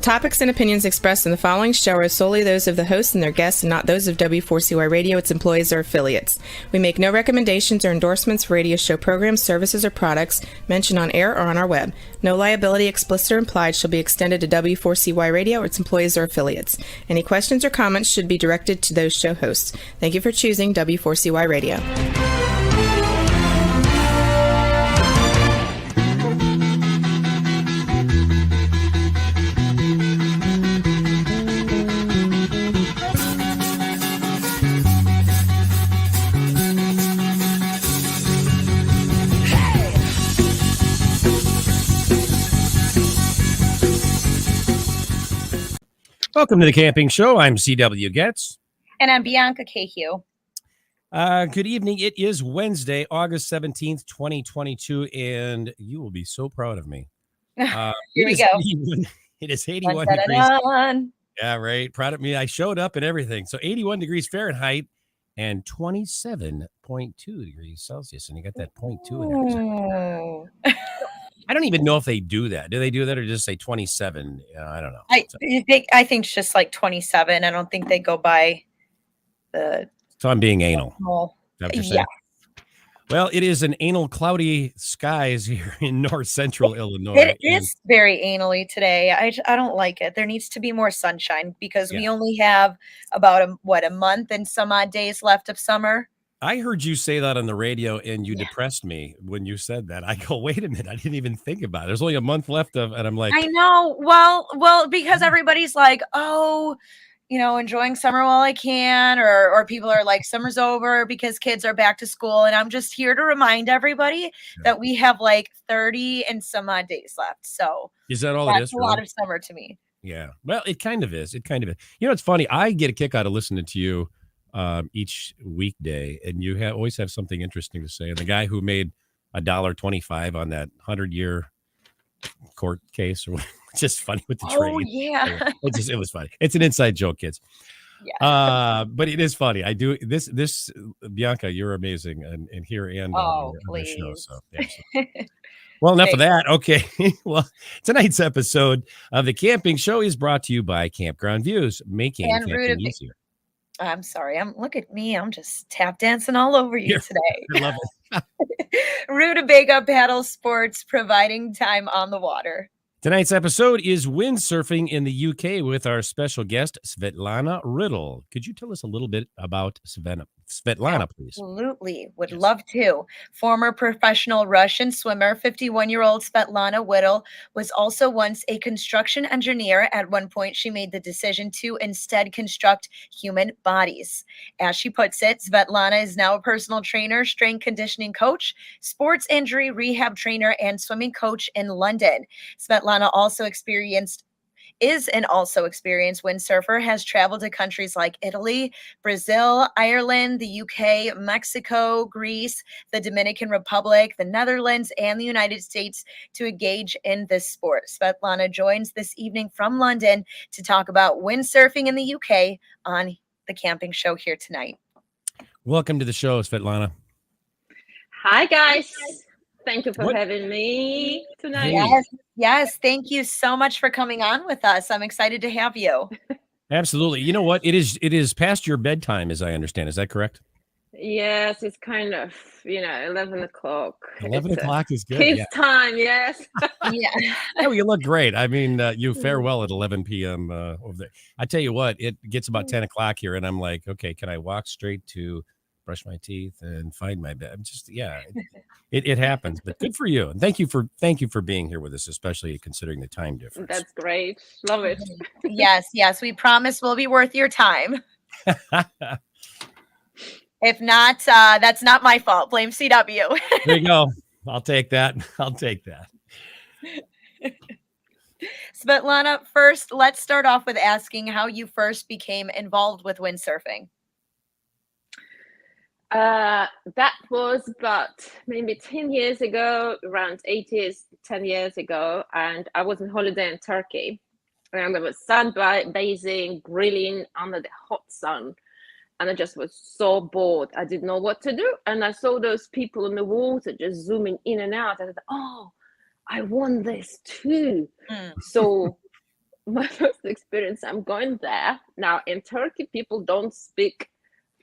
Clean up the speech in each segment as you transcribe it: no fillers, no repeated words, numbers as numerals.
topics and opinions expressed in the following show are solely those of the host and their guests and not those of W4CY Radio, its employees, or affiliates. We make no recommendations or endorsements for radio show programs, services, or products mentioned on air or on our web. No liability, explicit or implied, shall be extended to W4CY Radio or its employees or affiliates. Any questions or comments should be directed to those show hosts. Thank you for choosing W4CY Radio. Welcome to the Camping Show. I'm C.W. Getz. And I'm Bianca Cahew. Good evening. It is Wednesday, August 17th, 2022, and you will be so proud of me. Here we go. It is 81 degrees. Yeah, right. Proud of me. I showed up and everything. So 81 degrees Fahrenheit and 27.2 degrees Celsius. And you got that 0.2 in there. I don't even know if they do that. Do they do that or just say 27? I don't know. I think it's just like 27. I don't think they go by the... So I'm being anal. Yeah. Well, it is an anal cloudy skies here in north central Illinois. It is very anally today. I don't like it. There needs to be more sunshine because we only have about a month and some odd days left of summer. I heard you say that on the radio and you depressed me when you said that. I go, wait a minute. I didn't even think about it. There's only a month left and I'm like, I know. Well, because everybody's like, oh, enjoying summer while I can, or people are like, summer's over because kids are back to school. And I'm just here to remind everybody that we have like 30 and some odd days left. So is that all it is? That's a lot of summer to me. Yeah. Well, it kind of is. It's funny. I get a kick out of listening to you each weekday, and you always have something interesting to say. And the guy who made $1.25 on that 100-year court case, or just funny with the train. Oh yeah, it was funny. It's an inside joke, kids. Yeah. But it is funny. I do this. Bianca, you're amazing, and here and on the show. So, well, enough of that. Okay. Well, tonight's episode of the Camping Show is brought to you by Campground Views, making camping easier. I'm sorry. Look at me. I'm just tap dancing all over you today. I love it. Rutabaga Paddle Sports, providing time on the water. Tonight's episode is Windsurfing in the UK with our special guest, Svetlana Writtle. Could you tell us a little bit about Svetlana, please? Absolutely. Would love to. Former professional Russian swimmer, 51-year-old Svetlana Writtle was also once a construction engineer. At one point, she made the decision to instead construct human bodies. As she puts it, Svetlana is now a personal trainer, strength conditioning coach, sports injury rehab trainer, and swimming coach in London. Svetlana is an also experienced windsurfer, has traveled to countries like Italy, Brazil, Ireland, the UK, Mexico, Greece, the Dominican Republic, the Netherlands, and the United States to engage in this sport. Svetlana joins this evening from London to talk about windsurfing in the UK on the Camping Show here tonight. Welcome to the show, Svetlana. Hi, guys. Thank you for having me tonight. Yes. Thank you so much for coming on with us. I'm excited to have you. Absolutely. You know what? It is past your bedtime, as I understand. Is that correct? Yes, it's kind of, 11 o'clock. 11 o'clock is good. It's time, yes. Yeah. Oh, you look great. I mean, you fare well at 11 p.m. Over there. I tell you what, it gets about 10 o'clock here, and I'm like, okay, can I walk straight to brush my teeth and find my bed? It happens, but good for you. And thank you for being here with us, especially considering the time difference. That's great. Love it. Yes. We promise we'll be worth your time. If not, that's not my fault. Blame CW. There you go. I'll take that. Svetlana, first, let's start off with asking how you first became involved with windsurfing. That was about maybe 10 years ago, around 10 years ago, and I was on holiday in Turkey, and I was sunbathing, grilling under the hot sun, and I just was so bored. I didn't know what to do, and I saw those people in the water just zooming in and out. I thought, oh, I want this too. So my first experience, I'm going there. Now, in Turkey, people don't speak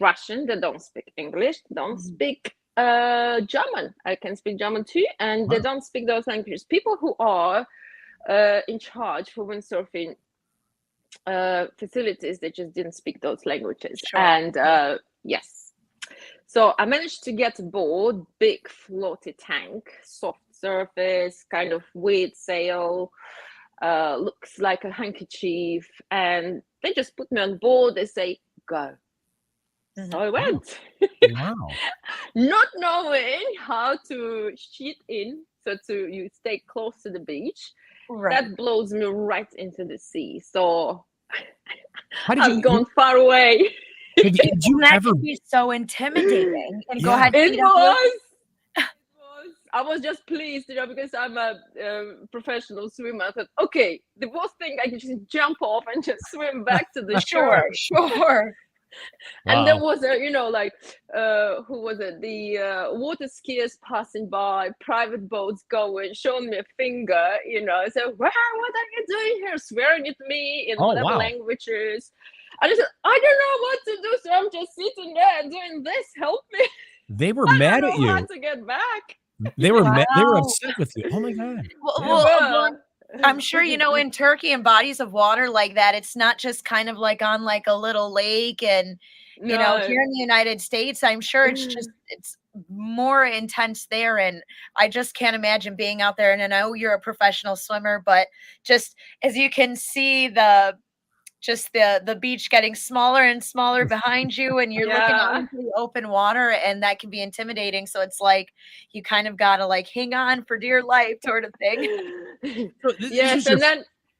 Russian, they don't speak English, they don't speak German. I can speak German too, and they don't speak those languages. People who are in charge for windsurfing facilities, they just didn't speak those languages. Sure. And yes, so I managed to get aboard, big floaty tank, soft surface, kind of weird sail, looks like a handkerchief, and they just put me on board. They say, go. So I went. Wow. Not knowing how to sheet in, so you stay close to the beach. Right. That blows me right into the sea. So I've gone far away. Did you that ever? can be so intimidating. And go Yeah. ahead. It was. I was just pleased, because I'm a professional swimmer. I thought, okay, the worst thing, I can just jump off and just swim back to the shore. Sure. And there was a, who was it? The water skiers passing by, private boats going, showing me a finger, so, wow, what are you doing here? Swearing at me in whatever languages. And I said, I don't know what to do, so I'm just sitting there doing this. Help me. They were mad at you. I don't know how to get back. They were they were upset with you. Oh my God. Well, I'm sure, in Turkey and bodies of water like that, it's not just kind of like on like a little lake. And, here in the United States, I'm sure it's more intense there. And I just can't imagine being out there. And I know you're a professional swimmer, but just as you can see the beach getting smaller and smaller behind you, and you're looking out into the open water, and that can be intimidating. So it's like you kind of gotta like hang on for dear life sort of thing. So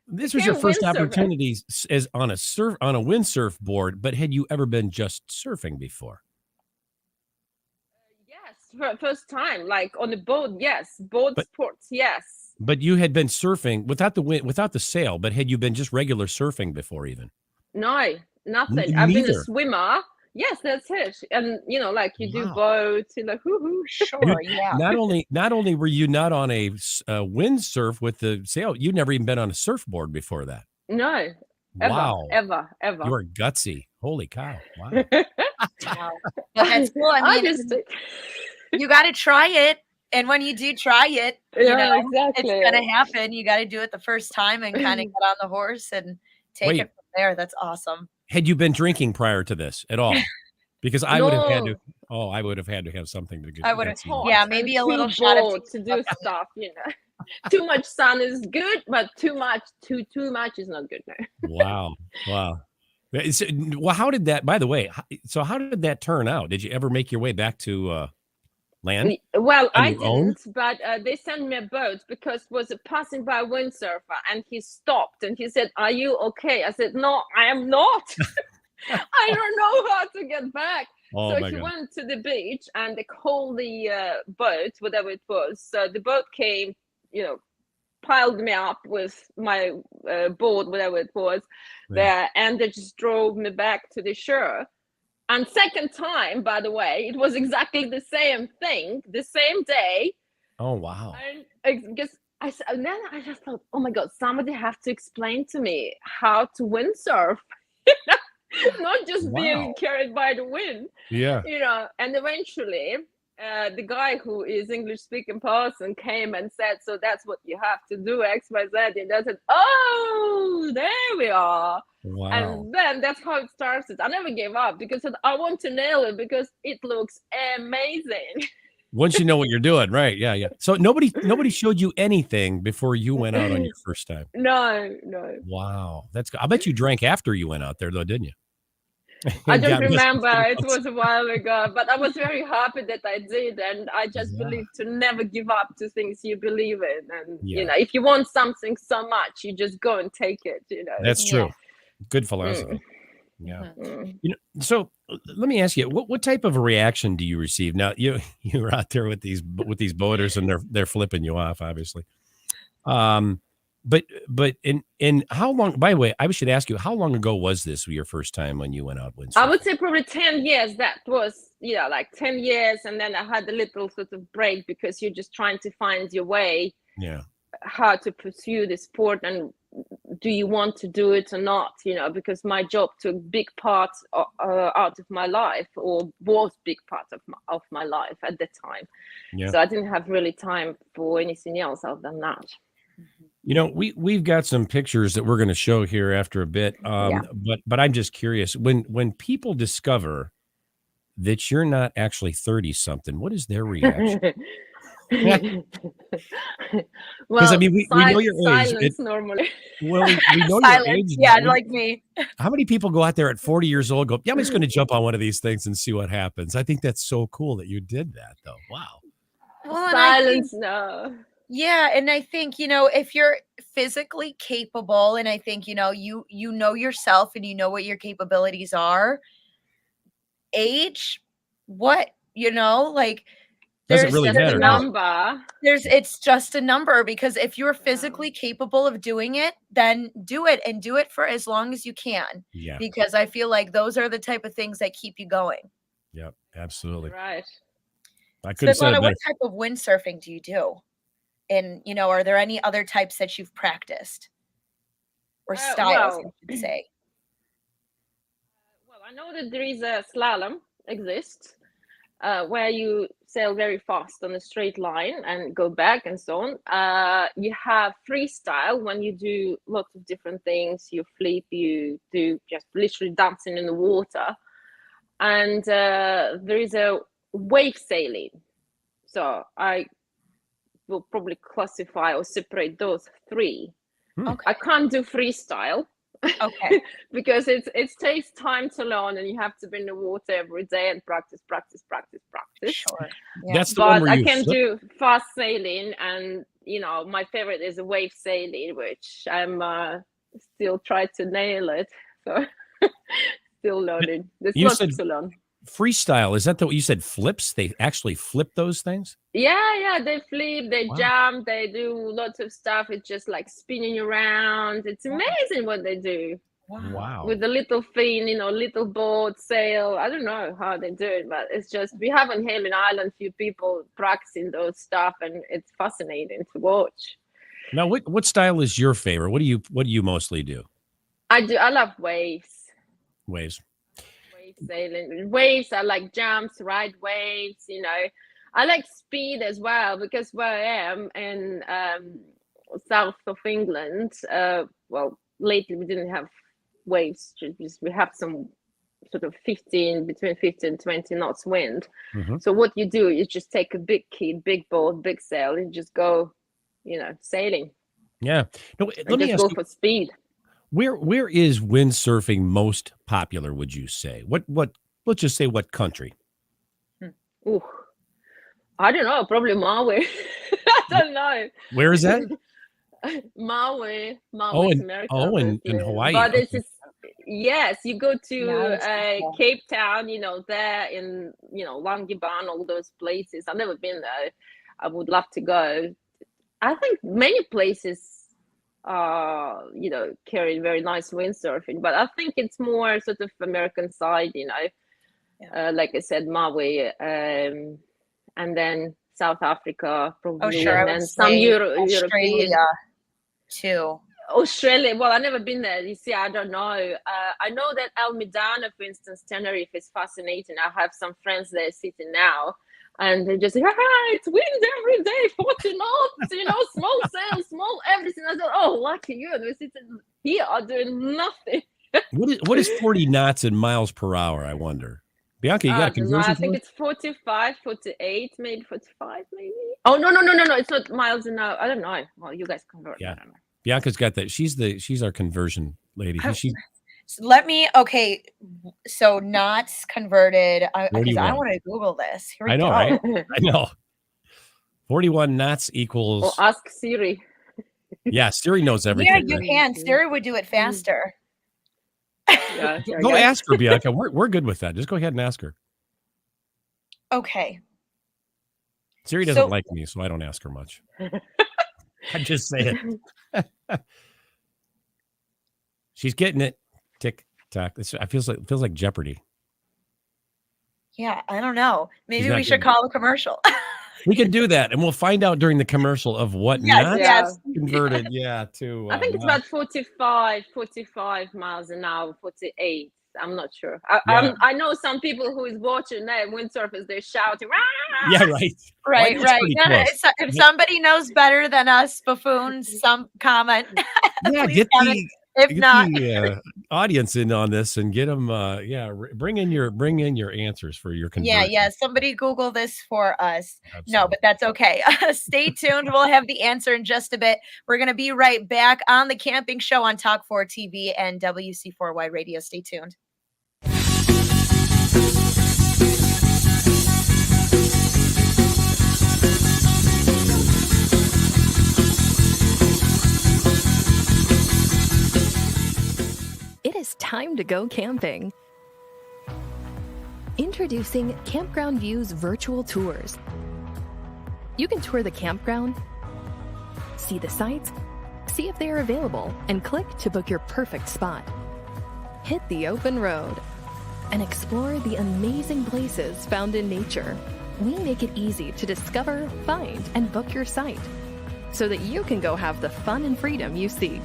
this was your first opportunity as on a windsurf board, but had you ever been just surfing before? Yes, first time, like on a boat. Yes, boat sports. Yes. But you had been surfing without the sail, but had you been just regular surfing before even? No, nothing. I've been a swimmer. Yes, that's it. And you do boats, hoo-hoo. Sure, yeah. Not only were you not on a windsurf with the sail, you'd never even been on a surfboard before that. No. Ever. You are gutsy. Holy cow. Wow. Wow. That's cool. I mean, you got to try it. And when you do try it, exactly. It's going to happen. You got to do it the first time and kind of get on the horse and take it from there. That's awesome. Had you been drinking prior to this at all? Because I would have had to. Oh, I would have had to have something to get. I would have. Yeah, maybe a little shot of to do stuff. Too much sun is good, but too much is not good. Wow. Well, how did that? By the way, so how did that turn out? Did you ever make your way back to land? Well, I didn't, but they sent me a boat because was a passing by windsurfer, and he stopped and he said, "Are you okay?" I said, "No, I am not. I don't know how to get back." So he went to the beach and they called the boat, whatever it was. So the boat came, piled me up with my board, whatever it was, there, and they just drove me back to the shore. And second time, by the way, it was exactly the same thing, the same day. Oh, wow. And then I just thought, oh my God, somebody have to explain to me how to windsurf. Not just being carried by the wind. Yeah. And eventually the guy who is English speaking person came and said, so that's what you have to do, X, Y, Z. And I said, oh, there we are. Wow. And then that's how it started. I never gave up because I want to nail it because it looks amazing. Once you know what you're doing, right? Yeah. So nobody showed you anything before you went out on your first time? No. Wow. That's good. I bet you drank after you went out there though, didn't you? I don't remember. It was a while ago, but I was very happy that I did. And I just believe to never give up to things you believe in. And, if you want something so much, you just go and take it, That's true. Good philosophy. Yeah. So let me ask you, what type of a reaction do you receive? Now you're out there with these boaters and they're flipping you off, obviously. But in how long, by the way, I should ask you, how long ago was this your first time when you went out windsurfing? I would say probably 10 years. That was, like 10 years. And then I had a little sort of break because you're just trying to find your way, how to pursue the sport. And do you want to do it or not? Because my job took big parts out of my life, or was big part of my life at the time. Yeah. So I didn't have really time for anything else other than that. We've got some pictures that we're going to show here after a bit. But I'm just curious, when people discover that you're not actually 30 something, what is their reaction? Well, we know your age. Silence normally. Well, we know Silence. your age. Yeah, like me. How many people go out there at 40 years old, go, yeah, I'm just going to jump on one of these things and see what happens? I think that's so cool that you did that, though. Wow. Well, Silence, no. Yeah, and I think, if you're physically capable, and I think, you know yourself and you know what your capabilities are, age, what, like, doesn't really matter. A number. It's just a number, because if you're physically capable of doing it, then do it, and do it for as long as you can. Yeah. Because I feel like those are the type of things that keep you going. Yep, absolutely. Right. I couldn't say Svetlana, what type of windsurfing do you do? And, are there any other types that you've practiced? Or styles, I should say. Well, I know that there is a slalom exists, where you sail very fast on a straight line and go back and so on. You have freestyle, when you do lots of different things. You flip, you do just literally dancing in the water. And there is a wave sailing. So I will probably classify or separate those three. Okay. I can't do freestyle. Okay. Because it takes time to learn, and you have to be in the water every day and practice. Sure. Yeah. That's the one where I can do fast sailing, and my favorite is wave sailing, which I'm still trying to nail it. So still learning. There's lots to learn. Freestyle, is that what you said? Flips? They actually flip those things? Yeah, they flip, they jump, they do lots of stuff. It's just like spinning around. It's amazing what they do. Wow. With the little thing, little boat, sail. I don't know how they do it, but it's just, we have on Hailing Island few people practicing those stuff, and it's fascinating to watch. Now, what style is your favorite? What do you mostly do? I love waves. Waves. Sailing waves. I like jumps, ride waves. I like speed as well, because where I am in south of England, well, lately we didn't have waves. We have some sort of between 15 and 20 knots wind. Mm-hmm. So what you do is just take a big key, big boat, big sail, and just go, sailing. Yeah. No, let me ask you, for speed. Where is windsurfing most popular, would you say? Let's just say what country? Ooh, I don't know. Probably Maui. I don't know. Where is that? Maui, America. Oh, in Hawaii. But it's just, yes, you go to Cape Town, there in, Langiban, all those places. I've never been there. I would love to go. I think many places carry very nice windsurfing, but I think it's more sort of American side, like I said, Maui, and then South Africa, probably. Sure. And then some Australia European too. Australia, well, I've never been there. You see, I don't know. I know that El Medana, for instance, Tenerife is fascinating. I have some friends there sitting now, and they just say, it's wind every day, 40 knots, small sail, small everything. I thought, oh, lucky you. And we're sitting here doing nothing. What is 40 knots in miles per hour, I wonder? Bianca, you got a conversion? I think it's 45, 48, maybe 45, maybe. Oh, no. It's not miles an hour. I don't know. Well, you guys convert. Yeah. I don't know. Bianca's got that. She's our conversion lady. Okay, so knots converted, because I want to Google this. Here we go. Right? I know. 41 knots equals. Well, ask Siri. Yeah, Siri knows everything. Yeah, you can. Siri would do it faster. Yeah, go ask her, Bianca. We're good with that. Just go ahead and ask her. Okay. Siri doesn't like me, so I don't ask her much. I just say it. She's getting it. Tick tock. It feels like Jeopardy. Yeah, I don't know. Maybe we should call a commercial. We can do that, and we'll find out during the commercial of what not converted. Yeah, to I think it's about 45 miles an hour, 48. I'm not sure. I know some people who is watching that windsurfers, they're shouting. Rah! Yeah, right. Right. If somebody knows better than us buffoons, some comment. Yeah, get the audience in on this and get them. Bring in your answers for your conversion. Yeah. Somebody Google this for us. Absolutely. No, but that's okay. Stay tuned. We'll have the answer in just a bit. We're going to be right back on the Camping Show on Talk 4 TV and WC4Y Radio. Stay tuned. It is time to go camping. Introducing Campground View's virtual tours. You can tour the campground, see the sites, see if they are available, and click to book your perfect spot. Hit the open road and explore the amazing places found in nature. We make it easy to discover, find, and book your site so that you can go have the fun and freedom you seek.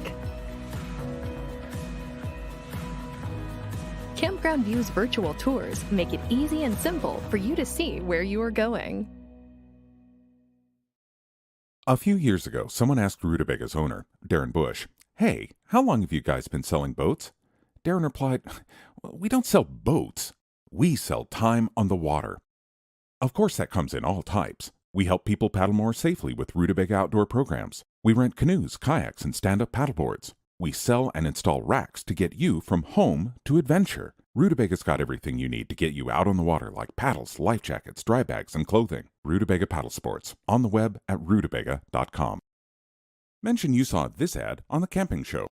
Campground View's virtual tours make it easy and simple for you to see where you are going. A few years ago, someone asked Rutabaga's owner, Darren Bush, "Hey, how long have you guys been selling boats?" Darren replied, "We don't sell boats. We sell time on the water." Of course, that comes in all types. We help people paddle more safely with Rutabaga outdoor programs. We rent canoes, kayaks, and stand-up paddleboards. We sell and install racks to get you from home to adventure. Rutabaga's got everything you need to get you out on the water, like paddles, life jackets, dry bags, and clothing. Rutabaga Paddle Sports, on the web at rutabaga.com. Mention you saw this ad on The Camping Show.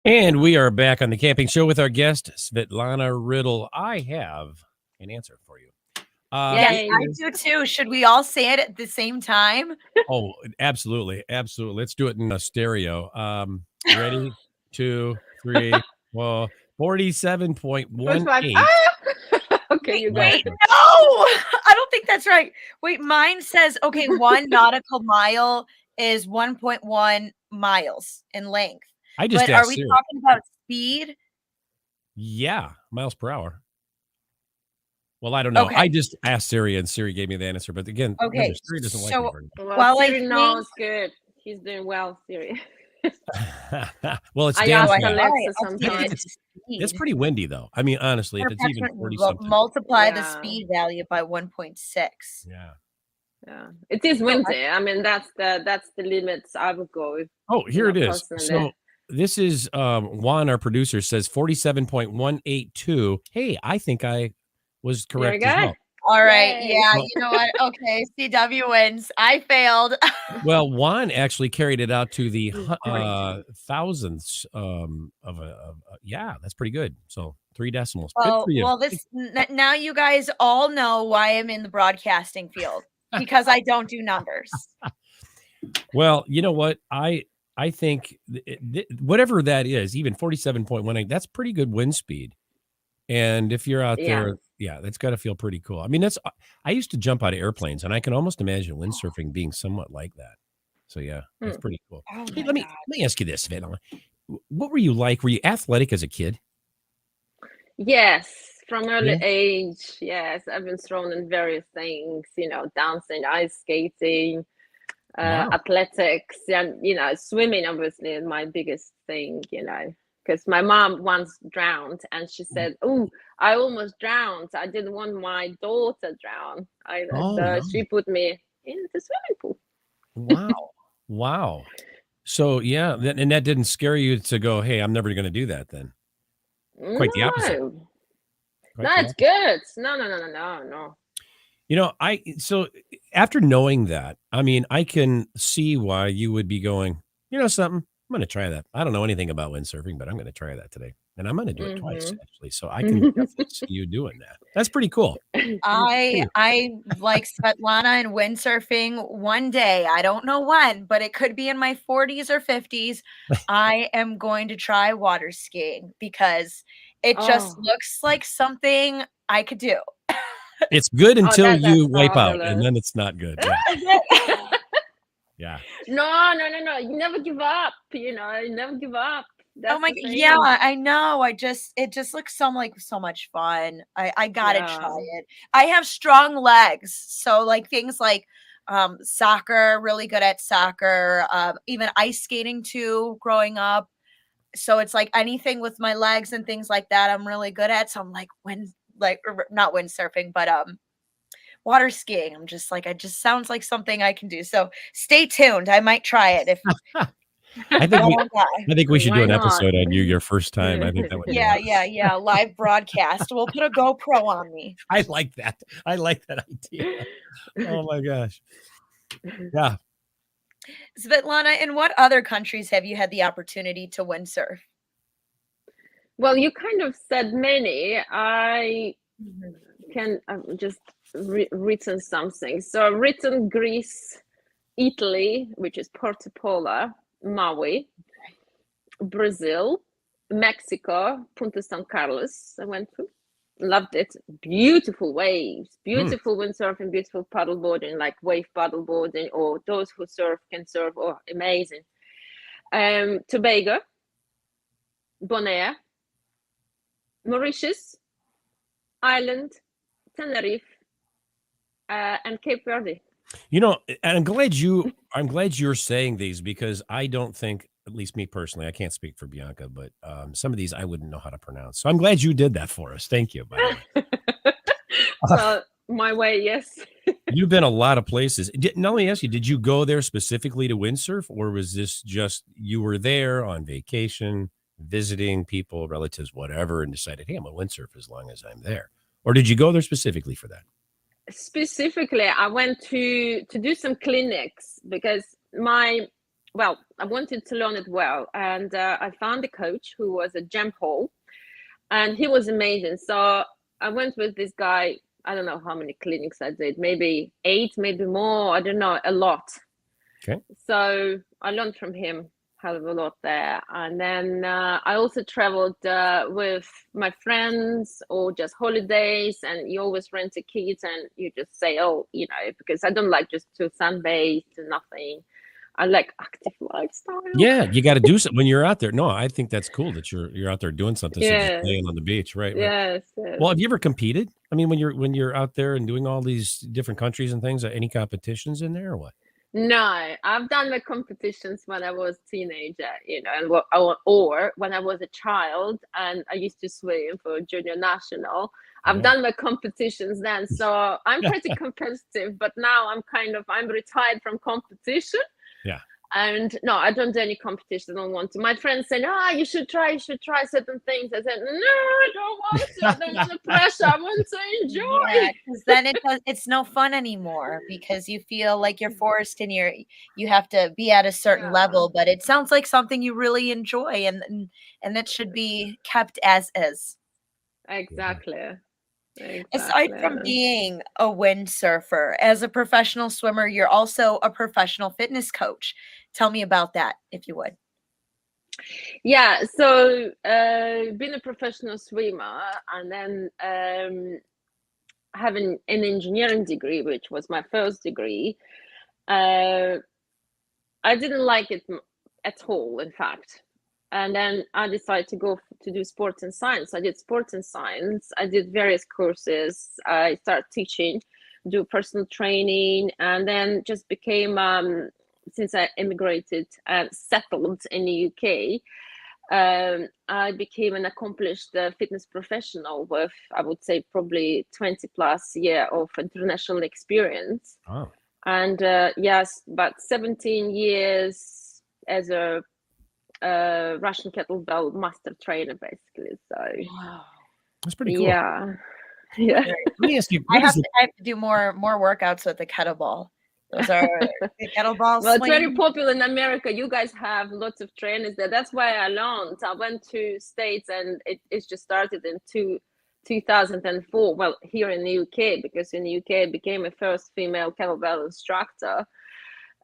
And we are back on the Camping Show with our guest, Svetlana Writtle. I have an answer for you. Yes, I do too. Should we all say it at the same time? Oh, absolutely. Absolutely. Let's do it in a stereo. Ready? 2, 3, well, 47.18. Okay, you wait, no, I don't think that's right. Wait, mine says, okay, 1 nautical mile is 1.1 miles in length. I just are we talking about speed? Yeah, miles per hour. Well, I don't know. Okay. I just asked Siri, and Siri gave me the answer. But again, remember, Siri doesn't like me very much. Well, Siri knows good. He's doing well, Siri. Well, it's it's pretty windy, though. I mean, honestly, if it's even 40 something. Multiply the speed value by 1.6. Yeah, it is windy. I mean, that's the limits I would go with. Oh, here it is. So this is Juan, our producer, says 47.182. Hey, I think I was correct as well. All right. Yay. Yeah, you know what? Okay, CW wins. I failed. Well, Juan actually carried it out to the thousandths yeah, that's pretty good. So 3 decimals. Well, now you guys all know why I'm in the broadcasting field, because I don't do numbers. Well, you know what? I think whatever that is, even 47.18, that's pretty good wind speed. And if you're out there, that's got to feel pretty cool. I mean, I used to jump out of airplanes, and I can almost imagine windsurfing being somewhat like that. So yeah, that's pretty cool. Oh, hey, let me ask you this, Svetlana. What were you like? Were you athletic as a kid? Yes, from early age. Yes, I've been thrown in various things. Dancing, ice skating. Athletics, and swimming obviously is my biggest thing, because my mom once drowned and she said, "Oh, I almost drowned. I didn't want my daughter to drown either." She put me in the swimming pool. Wow. So yeah, and that didn't scare you to go, "Hey, I'm never going to do that." Then quite the opposite. It's good. No. So after knowing that, I mean, I can see why you would be going, something, I'm going to try that. I don't know anything about windsurfing, but I'm going to try that today. and I'm going to do it twice actually. So I can definitely see you doing that. That's pretty cool. I like Svetlana and windsurfing one day. I don't know when, but it could be in my 40s or 50s. I am going to try water skiing because it just looks like something I could do. It's good until you wipe out, fabulous. and then it's not good. Yeah. Yeah. No. You never give up. You never give up. That's Oh my, the thing. yeah, I know. It just looks so much fun. I gotta try it. I have strong legs, so like things like soccer, really good at soccer, even ice skating too, growing up. So it's like anything with my legs and things like that, I'm really good at. So I'm like not windsurfing, but water skiing. I'm just like, it just sounds like something I can do. So stay tuned. I might try it if I think we should do an episode on you your first time. I think that would be yeah. Live broadcast. We'll put a GoPro on me. I like that. I like that idea. Oh my gosh. Yeah. Svetlana, in what other countries have you had the opportunity to windsurf? Well, you kind of said many. I can just written something. So I've written Greece, Italy, which is Porto Maui, Brazil, Mexico, Punta San Carlos. I went through, loved it. Beautiful waves, beautiful windsurfing, beautiful paddleboarding, like wave paddleboarding, or those who surf can surf. Oh, amazing. Tobago, Bonaire, Mauritius, Ireland, Tenerife, and Cape Verde. And I'm glad you're saying these, because I don't think, at least me personally, I can't speak for Bianca, but some of these I wouldn't know how to pronounce. So I'm glad you did that for us. Thank you, by the way. Well, my way, yes. You've been a lot of places. Now let me ask you, did you go there specifically to windsurf, or was this just you were there on vacation, visiting people, relatives, whatever, and decided, hey, I'm a windsurf as long as I'm there? Or did you go there specifically for that? Specifically, I went to do some clinics because I wanted to learn it well, and I found a coach who was a Gem Hall, and he was amazing. So I went with this guy. I don't know how many clinics I did, maybe 8, maybe more. I don't know, a lot. Okay. So I learned from him hell of a lot there. And then I also traveled with my friends or just holidays, and you always rent a kit and you just say, because I don't like just to sunbathe, to nothing. I like active lifestyle. Yeah, you got to do something when you're out there. No, I think that's cool that you're out there doing something. Yes. So just laying on the beach, right? Yes. Well, have you ever competed? I mean, when you're out there and doing all these different countries and things, any competitions in there or what? No, I've done the competitions when I was a teenager, or when I was a child and I used to swim for junior national. I've done the competitions then, so I'm pretty competitive. But now I'm retired from competition. Yeah. And no, I don't do any competition. I don't want to. My friends say, "No, you should try certain things." I said, "No, I don't want to. I don't want the pressure. I want to enjoy." Yeah, because then it's no fun anymore, because you feel like you're forced and you have to be at a certain level. But it sounds like something you really enjoy, and that should be kept as is. Exactly. Aside from being a windsurfer, as a professional swimmer, you're also a professional fitness coach. Tell me about that, if you would. Yeah, so being a professional swimmer and then having an engineering degree, which was my first degree, I didn't like it at all, in fact. And then I decided to go to do sports and science. I did sports and science. I did various courses. I started teaching, do personal training, and then just became, since I immigrated and settled in the UK, I became an accomplished fitness professional with, I would say, probably 20 plus years of international experience. Oh. And yes, about 17 years as a Russian kettlebell master trainer, basically. So that's pretty cool. Yeah. Let me ask you, I have to do more workouts with the kettlebell. Those are the kettlebell Well, it's very swing. popular in America. You guys have lots of trainers there. That's why I learned. I went to States, and it just started in 2004. Well, here in the UK, because in the UK I became a first female kettlebell instructor.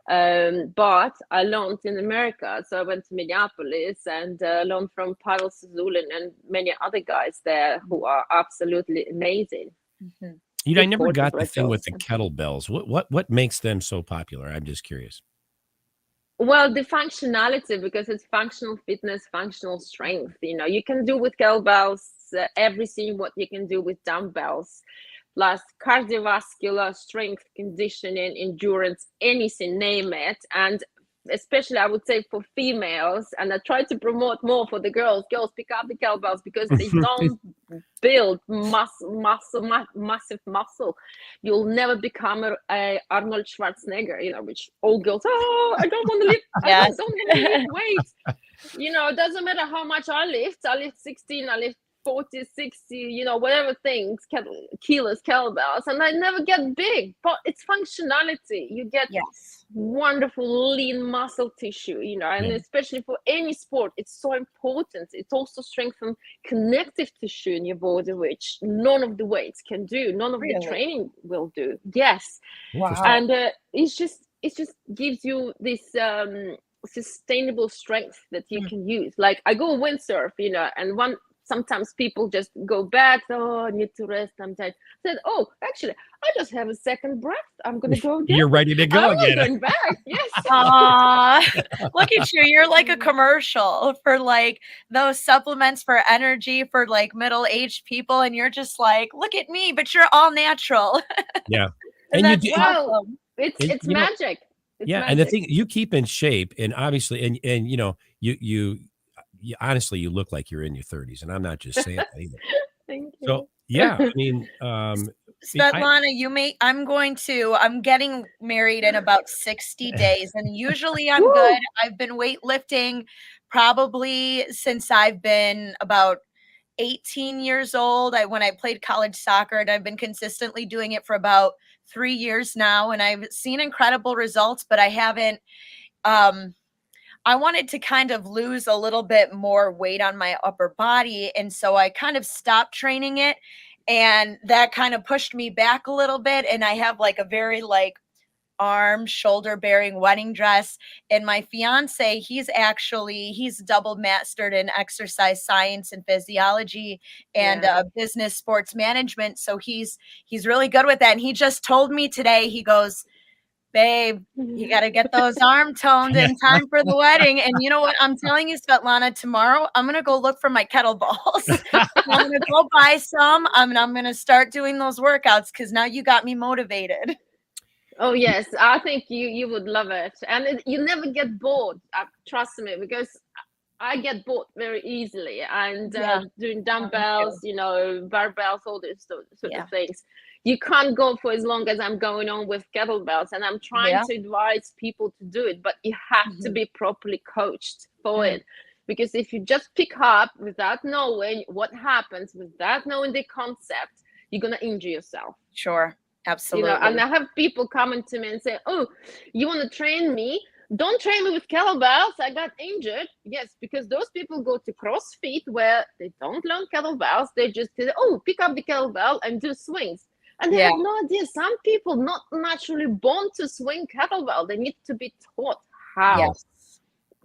But I learned in America. So I went to Minneapolis and learned from Pavel Sazulin and many other guys there who are absolutely amazing. Mm-hmm. I never got the thing with the kettlebells. What makes them so popular? I'm just curious. Well, the functionality, because it's functional fitness, functional strength. You can do with kettlebells everything what you can do with dumbbells, plus cardiovascular, strength, conditioning, endurance, anything, name it. And especially I would say for females, and I try to promote more for the girls pick up the kettlebells because they don't build massive muscle. You'll never become a Arnold Schwarzenegger, which all girls, I don't want to lift, I don't want to lift weights. It doesn't matter how much I lift 16, I lift 40, 60, whatever things, kilos, kettlebells, and I never get big, but it's functionality. You get wonderful lean muscle tissue, and especially for any sport, it's so important. It also strengthens connective tissue in your body, which none of the weights can do, none of the training will do. Yes. Wow. And it just gives you this sustainable strength that you can use. Like I go windsurf, and sometimes people just go back. Oh, I need to rest. I'm tired. I said, oh, actually, I just have a second breath. I'm going to go again. You're ready to go again. I'm going back. Yes. Look at you. You're like a commercial for like those supplements for energy for like middle-aged people. And you're just like, look at me, but you're all natural. Yeah. And that's awesome. It's magic. And the thing, you keep in shape, and obviously, and you honestly, you look like you're in your 30s, and I'm not just saying that either. Thank you. So yeah, I mean, Svetlana, I'm getting married in about 60 days, and usually I'm good. I've been weightlifting probably since I've been about 18 years old. When I played college soccer, and I've been consistently doing it for about 3 years now, and I've seen incredible results, but I haven't, I wanted to kind of lose a little bit more weight on my upper body. And so I kind of stopped training it, and that kind of pushed me back a little bit. And I have like a very like arm shoulder bearing wedding dress. And my fiance, he's double mastered in exercise science and physiology and business sports management. So he's really good with that. And he just told me today, he goes, babe, you got to get those arm toned in time for the wedding. And you know what? I'm telling you, Svetlana, tomorrow I'm going to go look for my kettlebells. I'm going to go buy some. I'm going to start doing those workouts because now you got me motivated. Oh, yes. I think you would love it. And you never get bored. Trust me, because I get bored very easily. And doing dumbbells, barbells, all these sort of things. You can't go for as long as I'm going on with kettlebells, and I'm trying to advise people to do it, but you have to be properly coached for it, because if you just pick up without knowing what happens, without knowing the concept, you're going to injure yourself. Sure. Absolutely. And I have people coming to me and say, oh, you want to train me? Don't train me with kettlebells. I got injured. Yes, because those people go to CrossFit where they don't learn kettlebells. They just say, oh, pick up the kettlebell and do swings. And they have no idea. Some people not naturally born to swing kettlebell. They need to be taught how.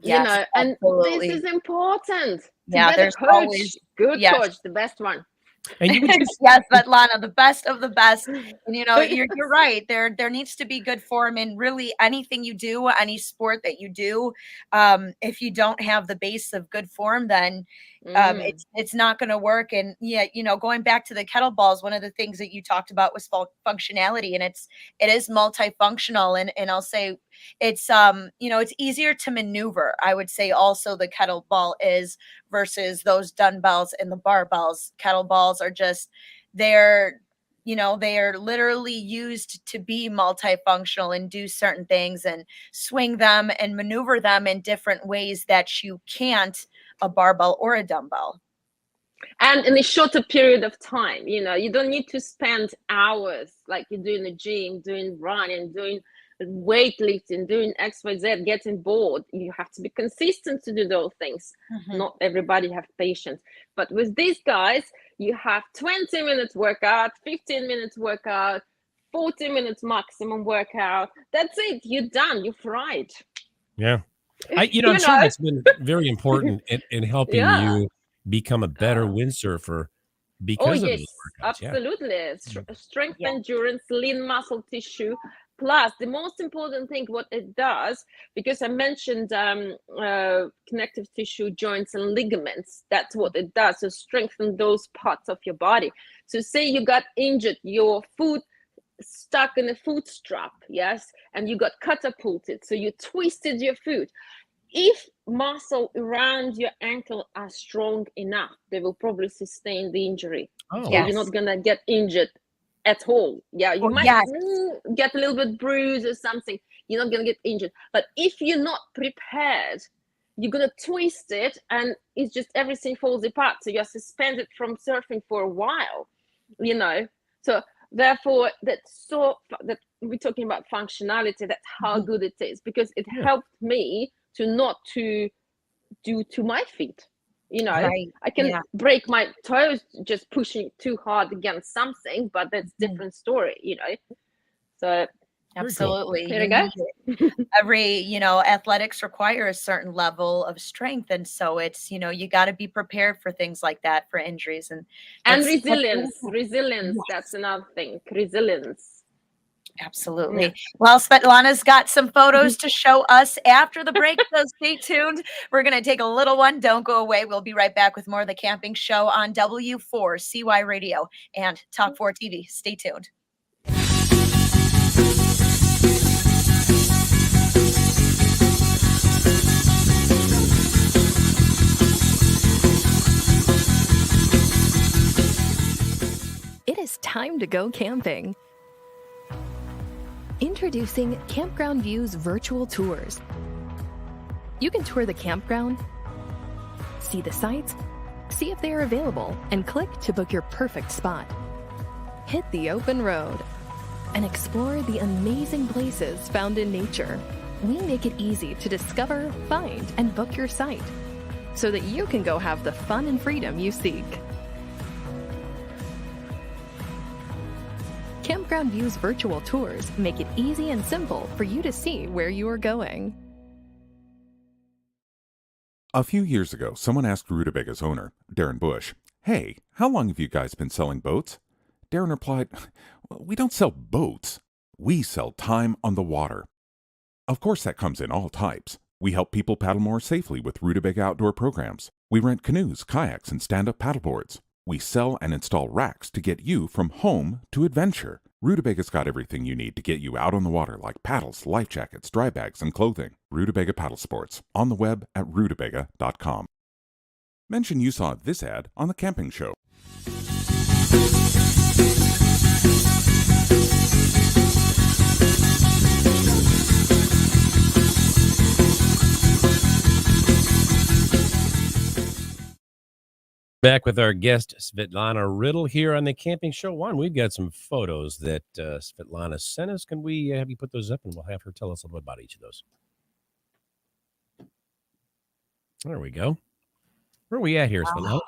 Yes, and absolutely. this is important. There's coach, always good coach, the best one. And you yes, Svetlana, the best of the best. And you're right. There needs to be good form in really anything you do, any sport that you do. If you don't have the base of good form, then it's not going to work. And going back to the kettlebells, one of the things that you talked about was functionality, and it is multifunctional. And I'll say it's it's easier to maneuver. I would say also the kettlebell is versus those dumbbells and the barbells. Kettlebells are just they are literally used to be multifunctional and do certain things and swing them and maneuver them in different ways that you can't a barbell or a dumbbell. And in a shorter period of time. You don't need to spend hours like you do in the gym, doing running, doing weightlifting, doing XYZ, getting bored. You have to be consistent to do those things. Not everybody have patience, but with these guys you have 20 minutes workout, 15 minutes workout, 40 minutes maximum workout. That's it. You're done. You're fried. Yeah. I'm sure that's been very important in helping you become a better windsurfer because of those workouts. Absolutely. Strength, endurance, lean muscle tissue. Plus, the most important thing, what it does, because I mentioned connective tissue, joints, and ligaments. That's what it does. So strengthen those parts of your body. So say you got injured, your foot stuck in a foot strap, yes, and you got catapulted. So you twisted your foot. If muscle around your ankle are strong enough, they will probably sustain the injury. So you're not gonna get injured at all. You might get a little bit bruised or something. You're not gonna get injured. But if you're not prepared, you're gonna twist it, and it's just everything falls apart. So you're suspended from surfing for a while. So therefore, that we're talking about functionality. That's how good it is, because it helped me to not to do to my feet. I can break my toes just pushing too hard against something, but that's different story. So absolutely. There you go. Every athletics require a certain level of strength, and so it's you got to be prepared for things like that, for injuries and resilience. That's another thing. Resilience. Absolutely. Well, Svetlana's got some photos to show us after the break, so stay tuned. We're going to take a little one. Don't go away. We'll be right back with more of the camping show on W4CY Radio and Talk 4 TV. Stay tuned. It is time to go camping. Introducing Campground View's virtual tours. You can tour the campground, see the sights, see if they are available, and click to book your perfect spot. Hit the open road and explore the amazing places found in nature. We make it easy to discover, find, and book your site so that you can go have the fun and freedom you seek. Campground View's virtual tours make it easy and simple for you to see where you are going. A few years ago, someone asked Rutabaga's owner, Darren Bush, "Hey, how long have you guys been selling boats?" Darren replied, "We don't sell boats. We sell time on the water." Of course, that comes in all types. We help people paddle more safely with Rutabaga outdoor programs. We rent canoes, kayaks, and stand-up paddleboards. We sell and install racks to get you from home to adventure. Rutobaga's got everything you need to get you out on the water, like paddles, life jackets, dry bags, and clothing. Rutabaga Paddle Sports, on the web at rutabaga.com. Mention you saw this ad on the camping show. Back with our guest, Svetlana Writtle, here on the Camping Show. Juan, we've got some photos that Svetlana sent us. Can we have you put those up, and we'll have her tell us a little bit about each of those. There we go. Where are we at here, Svetlana?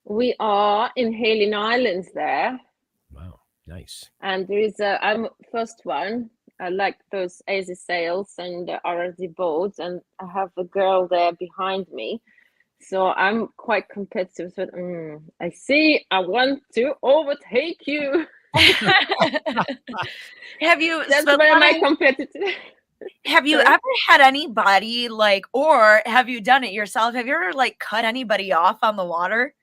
We are in Hailing Islands there. Wow, nice. And there is I'm first one. I like those easy sails and the RRD boats, and I have a girl there behind me. So I'm quite competitive. So I see. I want to overtake you. Have you? That's why am I competitive? Have you ever had anybody or have you done it yourself? Have you ever cut anybody off on the water?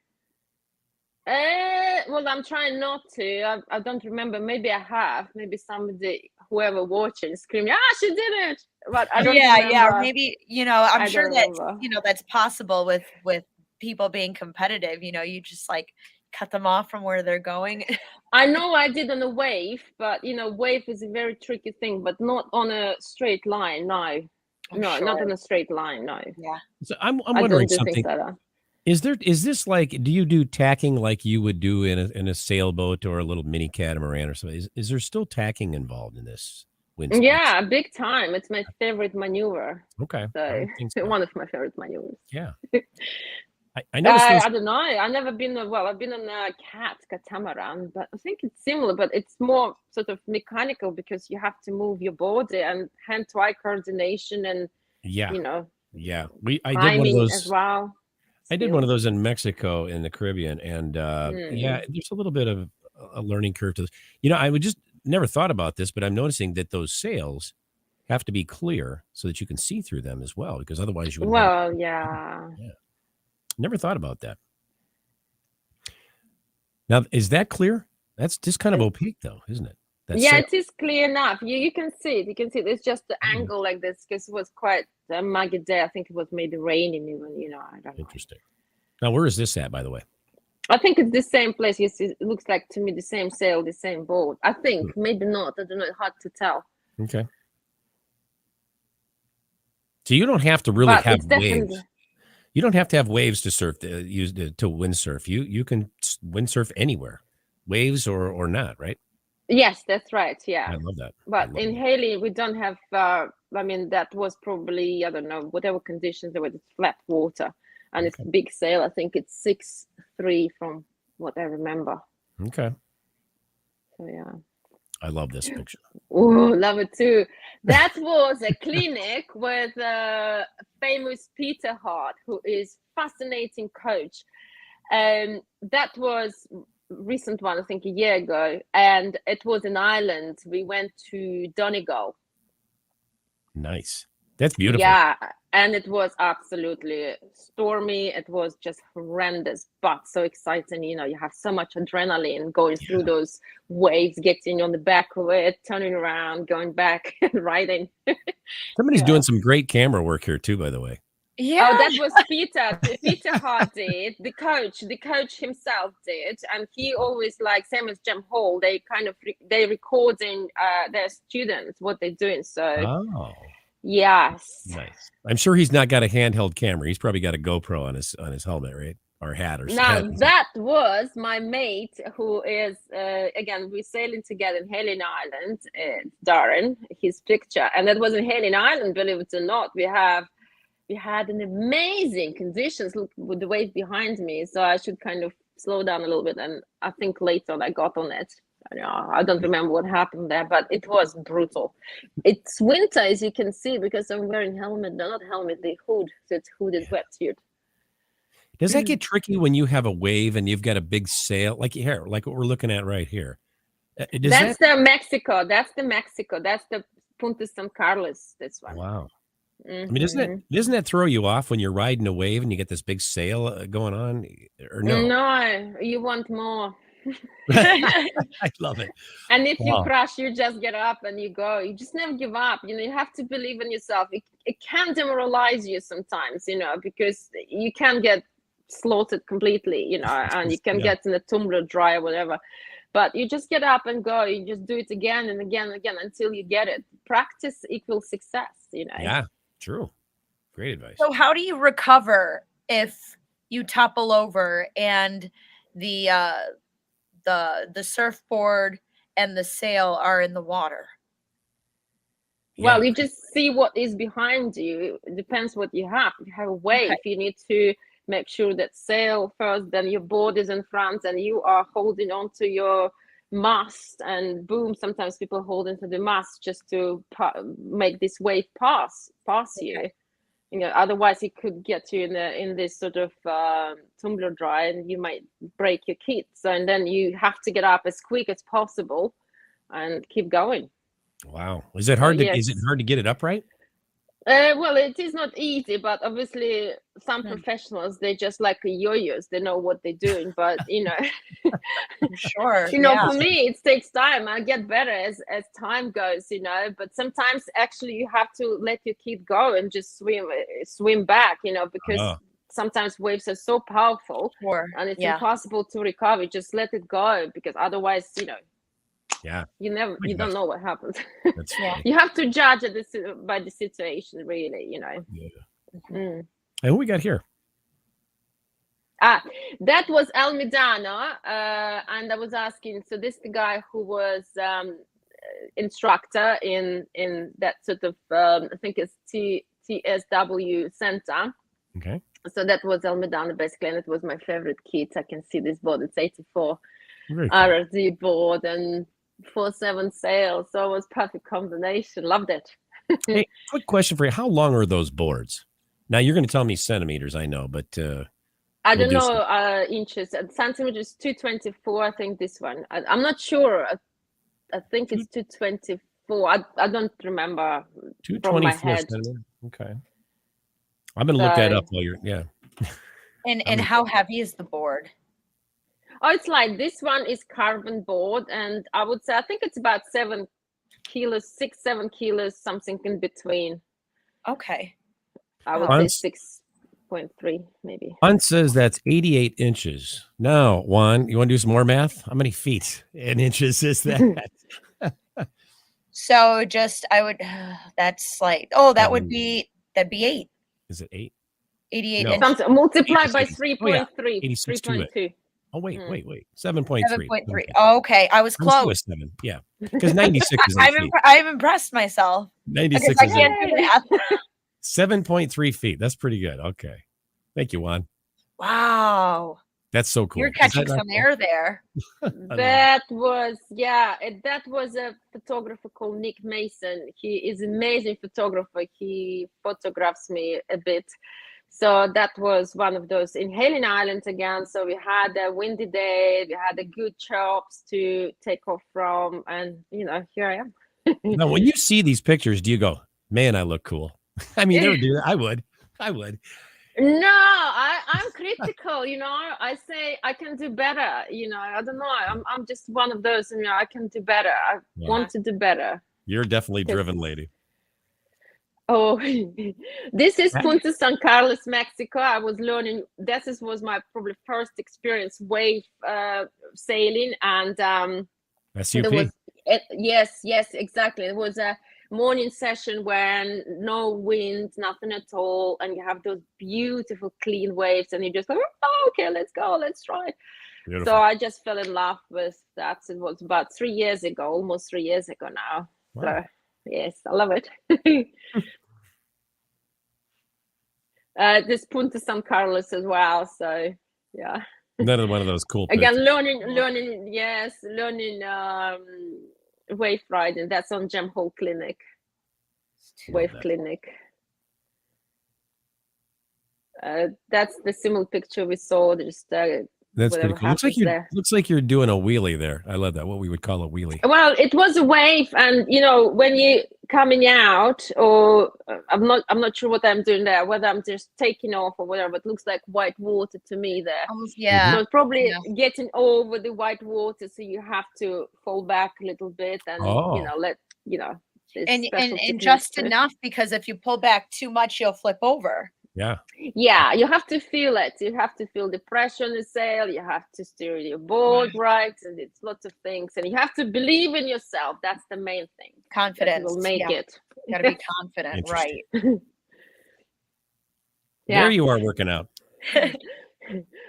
Well, I'm trying not to. I don't remember. Maybe I have. Maybe somebody, whoever watching, screaming, "She did it!" But I don't remember. Yeah. Or maybe I'm sure that that's possible with people being competitive. You just cut them off from where they're going. I know I did on a wave, but wave is a very tricky thing, but not on a straight line. No, Sure. not on a straight line. No. Yeah. So I'm wondering something. Is this like, do you do tacking like you would do in a sailboat or a little mini catamaran or something? Is there still tacking involved in this? Yeah, big time. It's my favorite maneuver. Okay. So one of my favorite maneuvers. Yeah. I noticed I don't know. I've never been, I've been on a catamaran, but I think it's similar, but it's more sort of mechanical because you have to move your body and hand-to-eye coordination and, yeah. you know, yeah. I did one of those as well. I did one of those in Mexico in the Caribbean, and yeah, there's a little bit of a learning curve to this. I would just never thought about this, but I'm noticing that those sails have to be clear so that you can see through them as well, because otherwise you would. Well, yeah. Never thought about that. Now, is that clear? That's just kind of opaque, though, isn't it? It is clear enough. You can see it. You can see it. It's just the angle like this because it was quite a muggy day. I think it was maybe raining even. I don't know. Interesting. Now, where is this at, by the way? I think it's the same place. Yes, it looks like to me the same sail, the same boat. I think maybe not. I don't know. It's hard to tell. Okay. So you don't have to really have waves. You don't have to have waves to surf to windsurf. You can windsurf anywhere, waves or not, right? Yes, that's right. Yeah, I love that. But in Haley, we don't have. That was probably, I don't know, whatever conditions there were. It's flat water, and it's big sail. I think it's 6'3" from what I remember. Okay. So yeah. I love this picture. Oh, love it too. That was a clinic with famous Peter Hart, who is fascinating coach. That was recent one, I think a year ago, and it was in Ireland. We went to Donegal. Nice. That's beautiful. Yeah, and it was absolutely stormy. It was just horrendous, but so exciting. You have so much adrenaline going through those waves, getting on the back of it, turning around, going back and riding. Somebody's doing some great camera work here too, by the way. Yeah. Oh, that was Peter. Peter Hart did. The coach himself did, and he always, like same as Jem Hall, they recording their students what they're doing. So yes, nice. I'm sure he's not got a handheld camera. He's probably got a GoPro on his helmet, right? Or hat or something. Now that was my mate, who is again, we're sailing together in Helen Island, Darren, his picture, and that was in Helen Island. Believe it or not, we had an amazing conditions. Look with the wave behind me, so I should kind of slow down a little bit. And I think later on I got on it. I don't remember what happened there, but it was brutal. It's winter, as you can see, because I'm wearing helmet. No, not helmet, the hood. So it's hooded wetsuit. Does that get tricky when you have a wave and you've got a big sail, like here, like what we're looking at right here? That's the Mexico. That's the Punta San Carlos. This one. Wow. I mean, doesn't that throw you off when you're riding a wave and you get this big sail going on? Or no? No, you want more. I love it. And if you crash, you just get up and you go. You just never give up. You have to believe in yourself. It can demoralize you sometimes, because you can get slaughtered completely, and you can get in a tumbler dry or whatever. But you just get up and go. You just do it again and again and again until you get it. Practice equals success, Yeah, true. Great advice. So how do you recover if you topple over and the surfboard and the sail are in the water? Well, you just see what is behind you. It depends what you have. If you have a wave, you need to make sure that sail first, then your board is in front and you are holding on to your mast, and boom, sometimes people hold into the mast just to make this wave pass you. Otherwise it could get you in this sort of tumbler dry, and you might break your kit. And then you have to get up as quick as possible and keep going. Wow. Is it hard to get it upright? Well, it is not easy, but obviously some professionals, they just like yo-yos. They know what they're doing, but sure. For me, it takes time. I get better as time goes, but sometimes actually you have to let your kid go and just swim back, because sometimes waves are so powerful and it's impossible to recover. Just let it go, because otherwise, you don't know what happens. You have to judge by the situation, really. And who we got here? That was El Medano, and I was asking. So this is the guy who was instructor in that sort of I think it's TSW center. Okay. So that was El Medano basically, and it was my favorite kit. I can see this board. It's 84 Very cool. RRD board and 4/7 sail. So it was perfect combination. Loved it. Hey, quick question for you. How long are those boards? Now you're going to tell me centimeters, I know, but I don't know inches. Centimeters 224. I think this one. I'm not sure. I think it's 224. I don't remember from my head. Okay. I'm going to look that up while you're, yeah. And how heavy is the board? Oh, it's like this one is carbon board, and I would say I think it's about 7 kilos, 7 kilos, something in between. Okay. I would say 6.3 maybe. Juan says that's 88 inches. Now, Juan, you want to do some more math? How many feet and inches is that? So that's like, that'd be 8. Is it 8? 88 No. inches. Multiplied by 3.3. 3.2. Oh, wait. 7.3. 7.3. Oh, okay. I was close. 7. Yeah. Because 96 is I've impressed myself. 96 is 7.3 feet. That's pretty good. Okay. Thank you, Juan. Wow. That's so cool. You're catching some air there. That was a photographer called Nick Mason. He is an amazing photographer. He photographs me a bit. So that was one of those in Hailing Island again. So we had a windy day, we had a good chops to take off from, and here I am. Now, when you see these pictures, do you go, man, I look cool? I mean, you never do that. I would. No, I'm critical, I say I can do better, I don't know. I'm just one of those, I can do better. I want to do better. You're definitely driven, lady. Oh, this is Punta San Carlos, Mexico. I was learning. This was my probably first experience wave sailing, and SUP. Yes, exactly. It was a morning session when no wind, nothing at all, and you have those beautiful clean waves, and you just like, okay, let's go, let's try. Beautiful. So I just fell in love with that. It was about 3 years ago, almost 3 years ago now. Wow. So yes, I love it. This Punta San Carlos as well. So yeah. Another one of those cool again pictures. learning wave riding. That's on Gem Hall Clinic. Wave Clinic. That's the similar picture we saw. Just that's pretty cool. Looks like you're doing a wheelie there. I love that. What we would call a wheelie. Well, it was a wave, and when you coming out, or I'm not sure what I'm doing there. Whether I'm just taking off or whatever. It looks like white water to me there. Yeah. So it's probably getting over the white water, so you have to fall back a little bit and and just enough, because if you pull back too much, you'll flip over. Yeah, you have to feel it. You have to feel the pressure on the sail. You have to steer your board right, and it's lots of things. And you have to believe in yourself. That's the main thing. Confidence will make it. You got to be confident, right? There you are working out.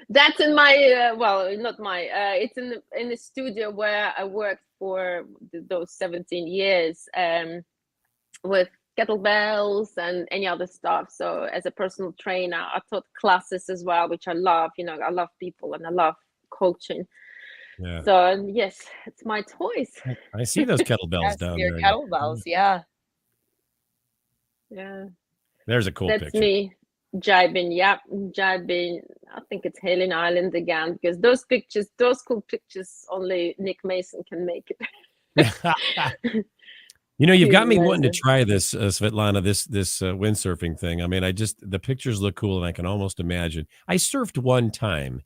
That's in my not my. It's in the studio where I worked for those 17 years with kettlebells and any other stuff. So as a personal trainer, I taught classes as well, which I love. I love people and I love coaching. Yeah. So yes, it's my toys. I see those kettlebells down there. Kettlebells, yeah. There's a cool picture. That's me jibing. Yeah, jibing. I think it's Hailing Island again, because those cool pictures, only Nick Mason can make it. You've got me wanting to try this, Svetlana, this windsurfing thing. I mean, the pictures look cool, and I can almost imagine. I surfed one time,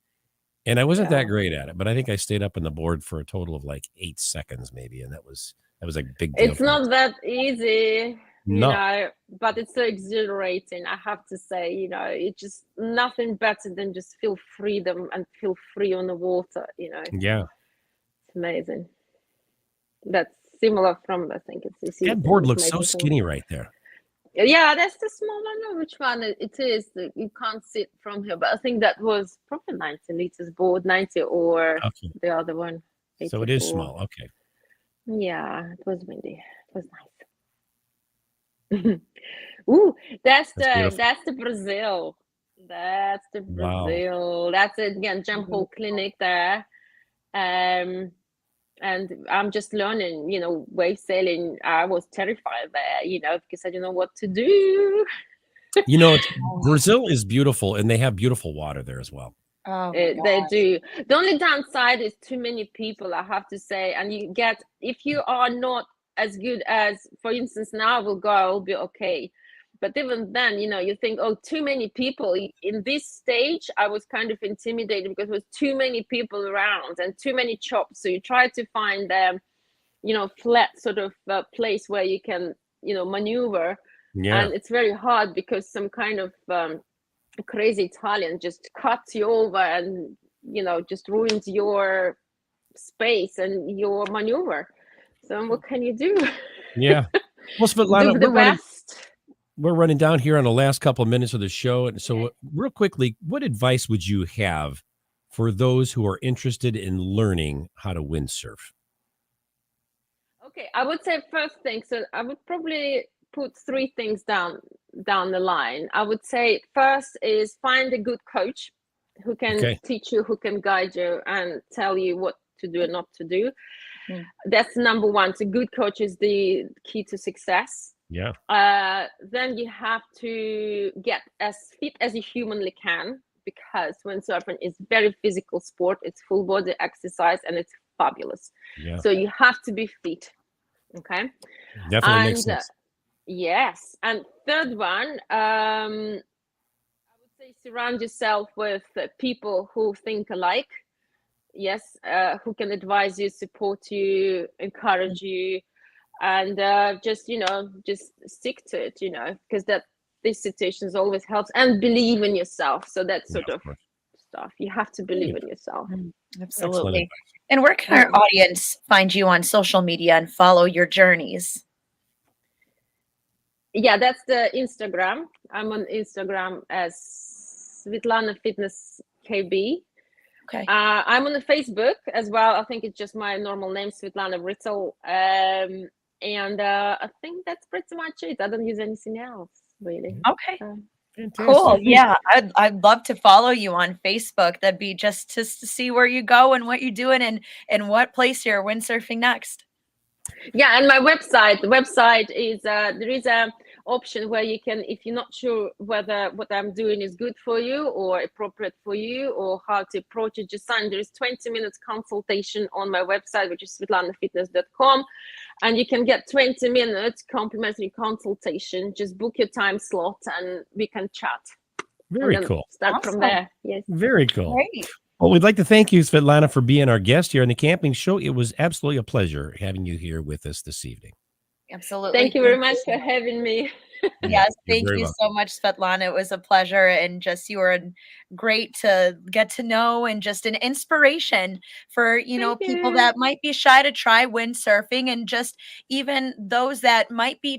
and I wasn't that great at it, but I think I stayed up on the board for a total of like 8 seconds, maybe, and that was a big deal. It's not that easy, but it's so exhilarating. I have to say, it's just nothing better than just feel freedom and feel free on the water. Yeah, it's amazing. That's similar from, I think it's that board looks so skinny right there. Yeah, that's the small one. I don't know which one it is. You can't see it from here, but I think that was probably 90 liters board, 90 or the other one. 84. So it is small. Okay. Yeah, it was windy. It was nice. Ooh, that's the Brazil. That's the Brazil. Wow. That's it again, jump hole clinic there. And I'm just learning, wave sailing. I was terrified there, because I didn't know what to do. Brazil is beautiful, and they have beautiful water there as well. Oh, they do. The only downside is too many people, I have to say. And if you are not as good as, for instance, now I'll be okay. But even then, you think, too many people. In this stage, I was kind of intimidated because there was too many people around and too many chops. So you try to find flat sort of place where you can, maneuver. Yeah. And it's very hard because some kind of crazy Italian just cuts you over and, just ruins your space and your maneuver. So what can you do? Yeah. Well, Svetlana, we're running down here on the last couple of minutes of the show. And so real quickly, what advice would you have for those who are interested in learning how to windsurf? Okay, I would say first thing, so I would probably put 3 things down the line. I would say first is find a good coach who can teach you, who can guide you and tell you what to do and not to do. That's number one. So good coach is the key to success. Yeah. Then you have to get as fit as you humanly can, because windsurfing is very physical sport. It's full body exercise and it's fabulous. Yeah. So you have to be fit. Okay. Definitely makes sense. Yes. And third one, I would say surround yourself with people who think alike. Yes. Who can advise you, support you, encourage you. And just stick to it, because these situations always helps, and believe in yourself. So that sort of stuff. You have to believe in yourself. Absolutely. Excellent. And where can our audience find you on social media and follow your journeys? Yeah, that's the Instagram. I'm on Instagram as Svetlana Fitness KB. Okay. I'm on the Facebook as well. I think it's just my normal name, Svetlana Writtle. And I think that's pretty much it. I don't use anything else, really. Okay. Cool. Yeah, I'd love to follow you on Facebook. That'd be just to see where you go and what you're doing and what place you're windsurfing next. Yeah, and my website. The website is there is a option where you can, if you're not sure whether what I'm doing is good for you or appropriate for you or how to approach it, just sign. There is 20 minutes consultation on my website, which is svetlanafitness.com, and you can get 20 minutes complimentary consultation. Just book your time slot and we can chat. Very cool. Start from there. Yes. Very cool. Great. Well, we'd like to thank you, Svetlana, for being our guest here on the Camping Show. It was absolutely a pleasure having you here with us this evening. Absolutely. Thank you very much for having me. Yes, thank you so much, Svetlana. It was a pleasure, and just you were great to get to know, and just an inspiration for people that might be shy to try windsurfing, and just even those that might be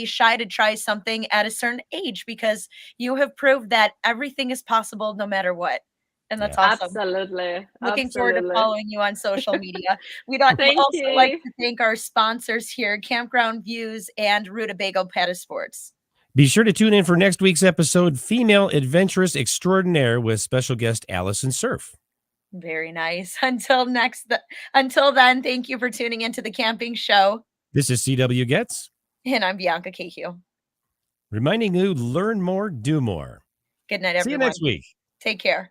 shy to try something at a certain age, because you have proved that everything is possible no matter what. And that's awesome. Absolutely. Looking forward to following you on social media. We'd also like to thank our sponsors here, Campground Views and Rutabaga Patasports. Be sure to tune in for next week's episode, Female Adventurous Extraordinaire, with special guest Allison Surf. Very nice. Until then, thank you for tuning into the Camping Show. This is CW Getz. And I'm Bianca Cahill. Reminding you, learn more, do more. Good night, everyone. See you next week. Take care.